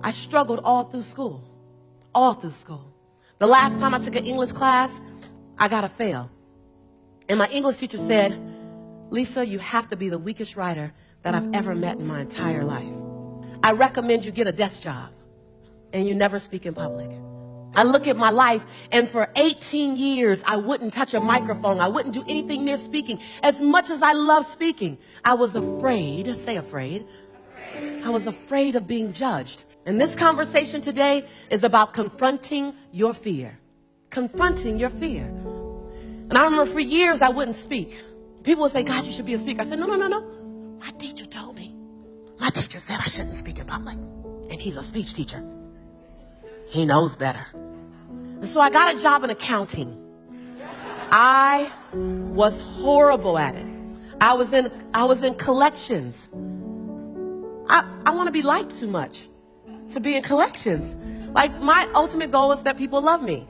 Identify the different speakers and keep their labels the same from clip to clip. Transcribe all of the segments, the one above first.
Speaker 1: I struggled all through school. All through school. The last time I took an English class, I got a fail. And my English teacher said, Lisa, you have to be the weakest writer that I've ever met in my entire life. I recommend you get a desk job and you never speak in public. I look at my life, and for 18 years, I wouldn't touch a microphone. I wouldn't do anything near speaking. As much as I love speaking, I was afraid, say afraid. I was afraid of being judged. And this conversation today is about confronting your fear. Confronting your fear. And I remember for years I wouldn't speak. People would say, God, you should be a speaker. I said, no. My teacher told me. My teacher said I shouldn't speak in public. And he's a speech teacher. He knows better. And so I got a job in accounting. I was horrible at it. I was in collections. I want to be liked too much to be in collections. Like, my ultimate goal is that people love me.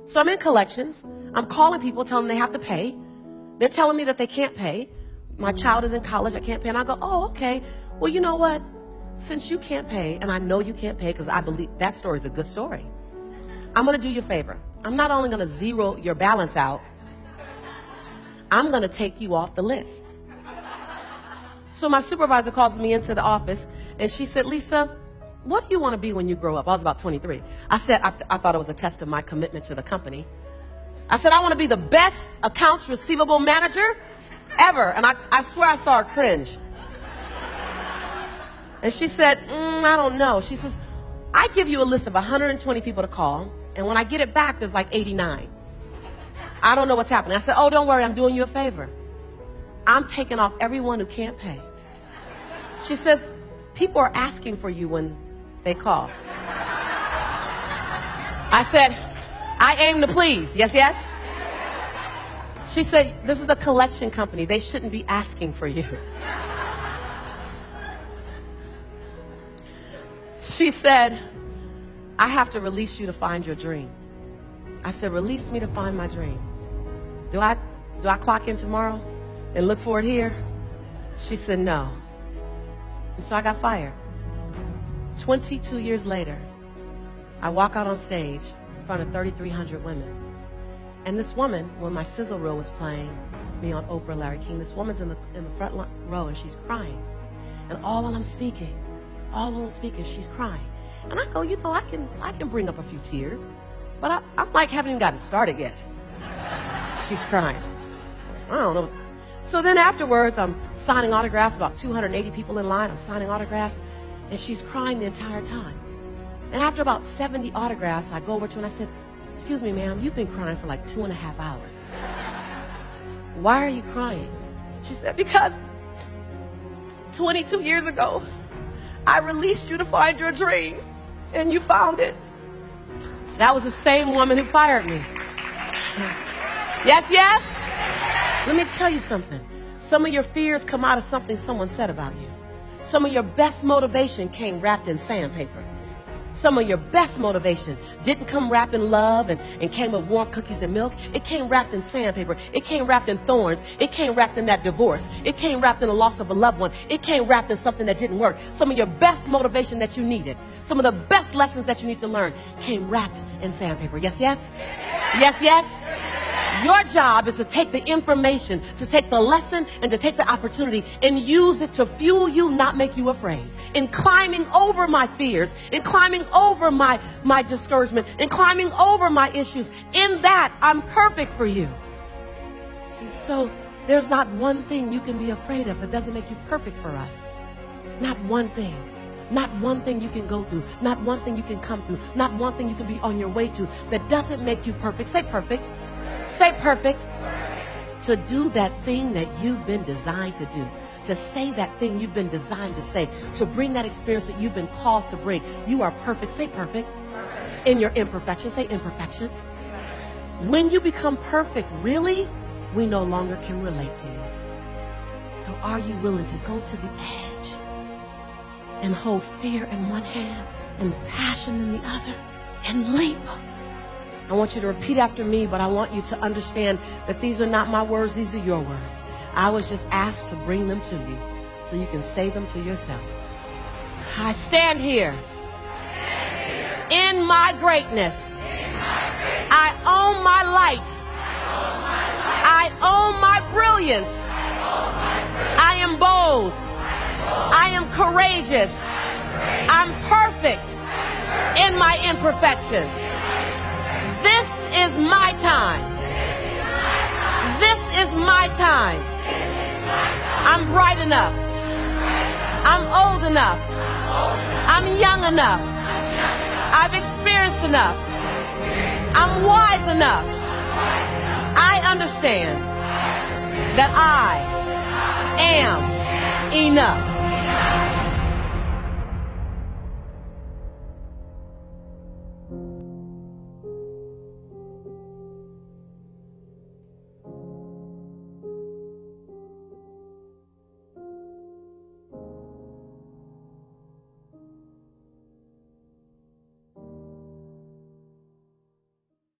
Speaker 1: So I'm in collections. I'm calling people, telling them they have to pay. They're telling me that they can't pay. My child is in college, I can't pay. And I go, oh, okay. Well, you know what? Since you can't pay, and I know you can't pay because I believe that story is a good story, I'm going to do you a favor. I'm not only going to zero your balance out, I'm going to take you off the list. So my supervisor calls me into the office, and she said, Lisa, what do you want to be when you grow up? I was about 23. I said, I thought it was a test of my commitment to the company. I said, I want to be the best accounts receivable manager ever. And I swear I saw her cringe. And she said, I don't know. She says, I give you a list of 120 people to call, and when I get it back, there's like 89. I don't know what's happening. I said, oh, don't worry, I'm doing you a favor. I'm taking off everyone who can't pay. She says, people are asking for you when they call. I said, I aim to please. Yes, yes? She said, this is a collection company. They shouldn't be asking for you. She said, I have to release you to find your dream. I said, release me to find my dream. Do I clock in tomorrow and look for it here? She said, no. And so I got fired. 22 years later, I walk out on stage in front of 3,300 women. And this woman, when my sizzle reel was playing me on Oprah, Larry King, this woman's in the front row and she's crying. And all while I'm speaking, she's crying. And I go, you know, I can bring up a few tears, but I'm like, haven't even gotten started yet. She's crying. I don't know. So then afterwards, I'm signing autographs, about 280 people in line. I'm signing autographs, and she's crying the entire time. And after about 70 autographs, I go over to her and I said, excuse me, ma'am, you've been crying for like 2.5 hours. Why are you crying? She said, because 22 years ago, I released you to find your dream, and you found it. That was the same woman who fired me. Yes, yes? Let me tell you something. Some of your fears come out of something someone said about you. Some of your best motivation came wrapped in sandpaper. Some of your best motivation didn't come wrapped in love and came with warm cookies and milk. It came wrapped in sandpaper. It came wrapped in thorns. It came wrapped in that divorce. It came wrapped in the loss of a loved one. It came wrapped in something that didn't work. Some of your best motivation that you needed, some of the best lessons that you need to learn came wrapped in sandpaper. Yes, yes? Yes, yes? Your job is to take the information, to take the lesson, and to take the opportunity and use it to fuel you, not make you afraid. In climbing over my fears, in climbing over my discouragement, in climbing over my issues, in that, I'm perfect for you. And so there's not one thing you can be afraid of that doesn't make you perfect for us. Not one thing. Not one thing you can go through. Not one thing you can come through. Not one thing you can be on your way to that doesn't make you perfect. Say perfect. Say perfect. To do that thing that you've been designed to do. To say that thing you've been designed to say. To bring that experience that you've been called to bring. You are perfect. Say perfect. In your imperfection. Say imperfection. When you become perfect, really, we no longer can relate to you. So are you willing to go to the edge and hold fear in one hand and passion in the other and leap? I want you to repeat after me, but I want you to understand that these are not my words, these are your words. I was just asked to bring them to you so you can say them to yourself. I stand here In my greatness, I own my light. I own my brilliance. I am bold. I am courageous. I'm perfect in my imperfection. This is my time. This is my time. I'm bright enough. I'm old enough. I'm young enough. I've experienced enough. I'm wise enough. I understand that I am enough.